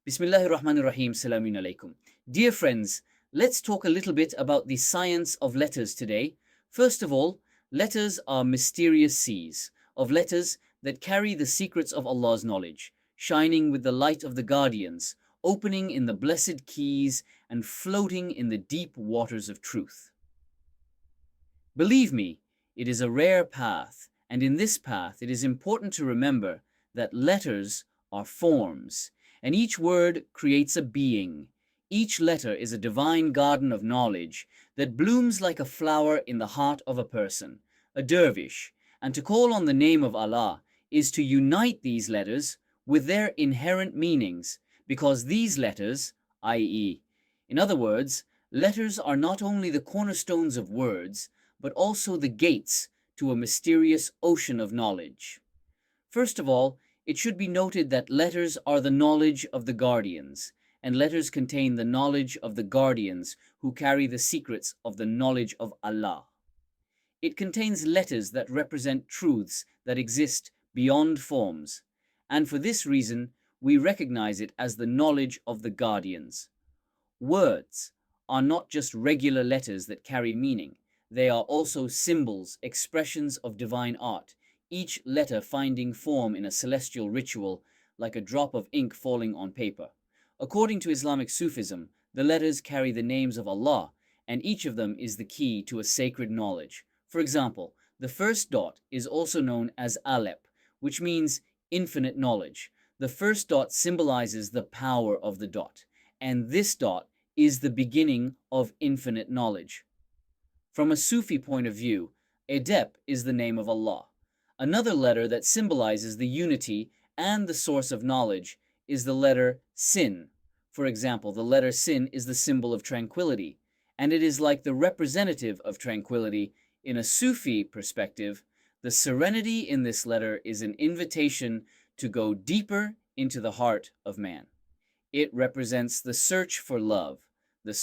Bismillahirrahmanirrahim. Salamun alaikum. Dear friends, let's talk a little bit about the science of letters today. First of all, letters are mysterious seas of letters that carry the secrets of Allah's knowledge, shining with the light of the guardians, opening in the blessed keys, and floating in the deep waters of truth. Believe me, it is a rare path, and in this path it is important to remember that letters are forms, and each word creates a being. Each letter is a divine garden of knowledge that blooms like a flower in the heart of a person, a dervish, and to call on the name of Allah is to unite these letters with their inherent meanings, because these letters, i.e., in other words, letters are not only the cornerstones of words, but also the gates to a mysterious ocean of knowledge. First of all, it should be noted that letters are the knowledge of the guardians, and letters contain the knowledge of the guardians who carry the secrets of the knowledge of Allah. It contains letters that represent truths that exist beyond forms, and for this reason, we recognize it as the knowledge of the guardians. Words are not just regular letters that carry meaning, they are also symbols, expressions of divine art, each letter finding form in a celestial ritual like a drop of ink falling on paper. According to Islamic Sufism, the letters carry the names of Allah, and each of them is the key to a sacred knowledge. For example, the first dot is also known as Alep, which means infinite knowledge. The first dot symbolizes the power of the dot, and this dot is the beginning of infinite knowledge. From a Sufi point of view, Edep is the name of Allah. Another letter that symbolizes the unity and the source of knowledge is the letter Sin. For example, the letter Sin is the symbol of tranquility, and it is like the representative of tranquility. In a Sufi perspective, the serenity in this letter is an invitation to go deeper into the heart of man. It represents the search for love, and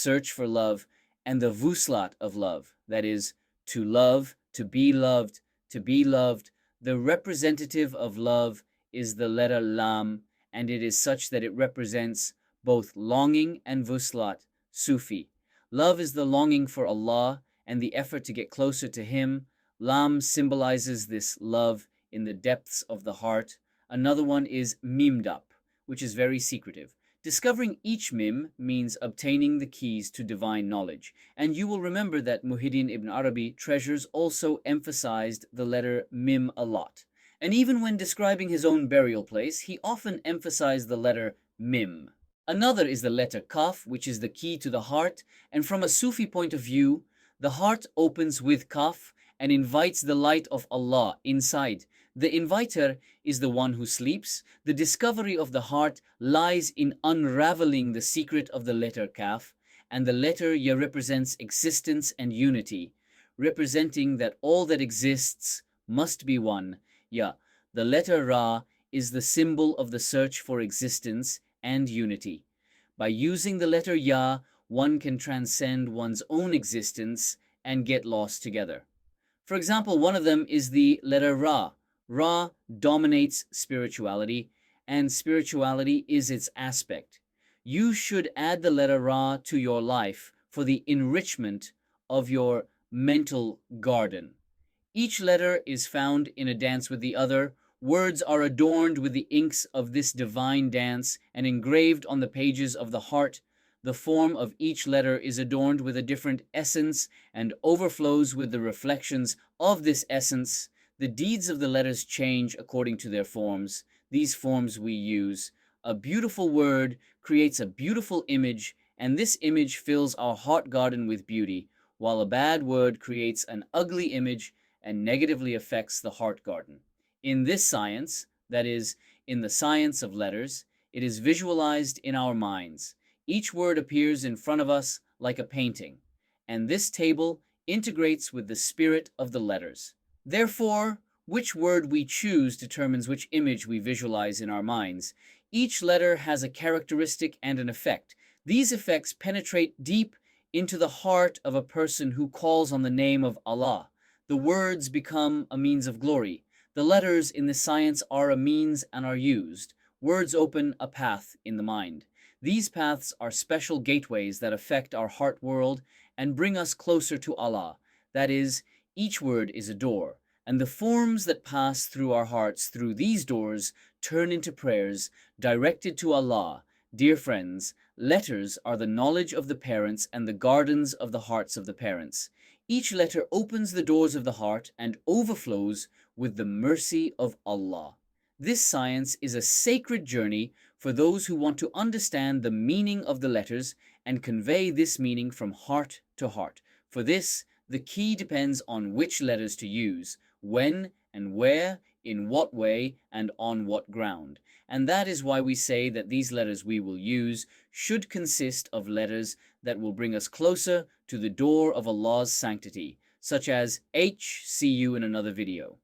the vuslat of love, that is, to love, to be loved, to be loved. The representative of love is the letter Lam, and it is such that it represents both longing and vuslat, Sufi. Love is the longing for Allah and the effort to get closer to Him. Lam symbolizes this love in the depths of the heart. Another one is Mimdap, which is very secretive. Discovering each mim means obtaining the keys to divine knowledge, and you will remember that Muhyiddin ibn Arabi treasures also emphasized the letter mim a lot. And even when describing his own burial place, he often emphasized the letter mim. Another is the letter kaf, which is the key to the heart, and from a Sufi point of view, the heart opens with kaf and invites the light of Allah inside. The inviter is the one who sleeps. The discovery of the heart lies in unraveling the secret of the letter Kaf, and the letter Ya represents existence and unity, representing that all that exists must be one. Ya, the letter Ra, is the symbol of the search for existence and unity. By using the letter Ya, one can transcend one's own existence and get lost together. For example, one of them is the letter Ra. Ra dominates spirituality, and spirituality is its aspect. You should add the letter Ra to your life for the enrichment of your mental garden. Each letter is found in a dance with the other. Words are adorned with the inks of this divine dance and engraved on the pages of the heart. The form of each letter is adorned with a different essence and overflows with the reflections of this essence. The deeds of the letters change according to their forms. These forms we use. A beautiful word creates a beautiful image, and this image fills our heart garden with beauty, while a bad word creates an ugly image and negatively affects the heart garden. In this science, that is, in the science of letters, it is visualized in our minds. Each word appears in front of us like a painting, and this table integrates with the spirit of the letters. Therefore, which word we choose determines which image we visualize in our minds. Each letter has a characteristic and an effect. These effects penetrate deep into the heart of a person who calls on the name of Allah. The words become a means of glory. The letters in the science are a means and are used. Words open a path in the mind. These paths are special gateways that affect our heart world and bring us closer to Allah. That is, each word is a door, and the forms that pass through our hearts through these doors turn into prayers directed to Allah. Dear friends, letters are the knowledge of the parents and the gardens of the hearts of the parents. Each letter opens the doors of the heart and overflows with the mercy of Allah. This science is a sacred journey for those who want to understand the meaning of the letters and convey this meaning from heart to heart. For this, the key depends on which letters to use, when and where, in what way, and on what ground. And that is why we say that these letters we will use should consist of letters that will bring us closer to the door of Allah's sanctity, such as H. See you in another video.